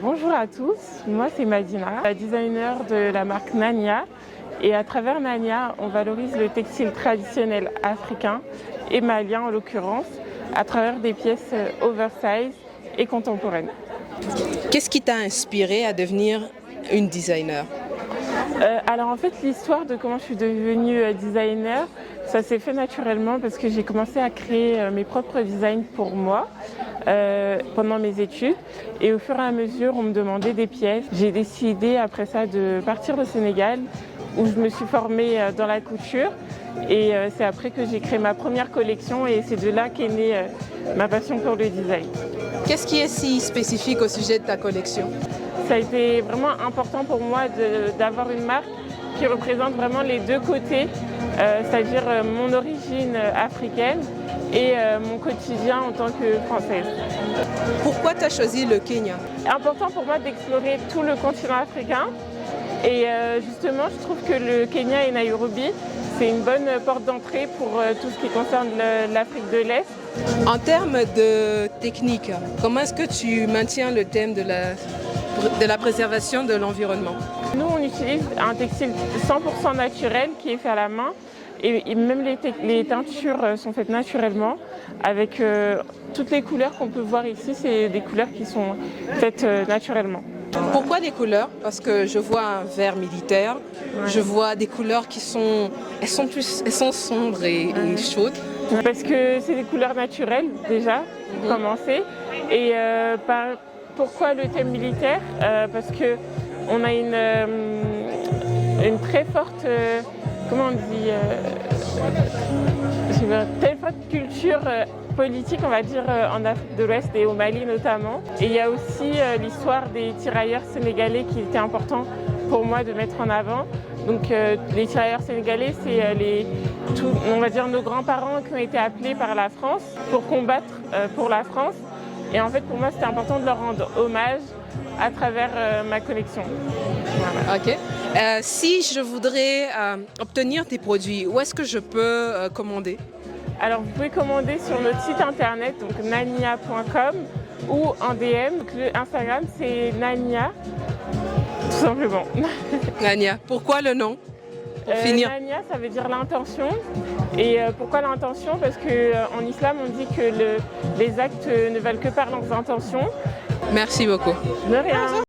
Bonjour à tous, moi c'est Madina, la designer de la marque Nania. Et à travers Nania, on valorise le textile traditionnel africain et malien en l'occurrence, à travers des pièces oversize et contemporaines. Qu'est-ce qui t'a inspiré à devenir une designer? Alors en fait, l'histoire de comment je suis devenue designer, ça s'est fait naturellement parce que j'ai commencé à créer mes propres designs pour moi pendant mes études. Et au fur et à mesure, on me demandait des pièces. J'ai décidé après ça de partir au Sénégal où je me suis formée dans la couture. Et c'est après que j'ai créé ma première collection et c'est de là qu'est née ma passion pour le design. Qu'est-ce qui est si spécifique au sujet de ta collection? Ça a été vraiment important pour moi d'avoir une marque qui représente vraiment les deux côtés, c'est-à-dire mon origine africaine et mon quotidien en tant que Française. Pourquoi tu as choisi le Kenya? C'est important pour moi d'explorer tout le continent africain et justement je trouve que le Kenya et Nairobi, c'est une bonne porte d'entrée pour tout ce qui concerne l'Afrique de l'Est. En termes de technique, comment est-ce que tu maintiens le thème de la préservation de l'environnement? Nous, on utilise un textile 100% naturel qui est fait à la main et même les teintures sont faites naturellement avec toutes les couleurs qu'on peut voir ici, c'est des couleurs qui sont faites naturellement. Pourquoi des couleurs? Parce que je vois un vert militaire, je vois des couleurs qui sont, elles sont sombres et chaudes. Parce que c'est des couleurs naturelles déjà, pour commencer. Et pourquoi le thème militaire? Parce qu'on a une très forte, comment on dit, une très forte culture politique, on va dire, en Afrique de l'Ouest et au Mali notamment. Et il y a aussi l'histoire des tirailleurs sénégalais qui était important pour moi de mettre en avant. Donc les tirailleurs sénégalais, c'est on va dire nos grands-parents qui ont été appelés par la France pour combattre pour la France. Et en fait, pour moi, c'était important de leur rendre hommage à travers ma collection. Voilà. Ok. Si je voudrais obtenir tes produits, où est-ce que je peux commander? Alors, vous pouvez commander sur notre site internet, donc nania.com ou en DM. Donc, le Instagram, c'est Nania, tout simplement. Nania. Pourquoi le nom? Pour finir. Nania, ça veut dire l'intention. Et pourquoi l'intention? Parce qu'en islam, on dit que les actes ne valent que par leurs intentions. Merci beaucoup. De rien.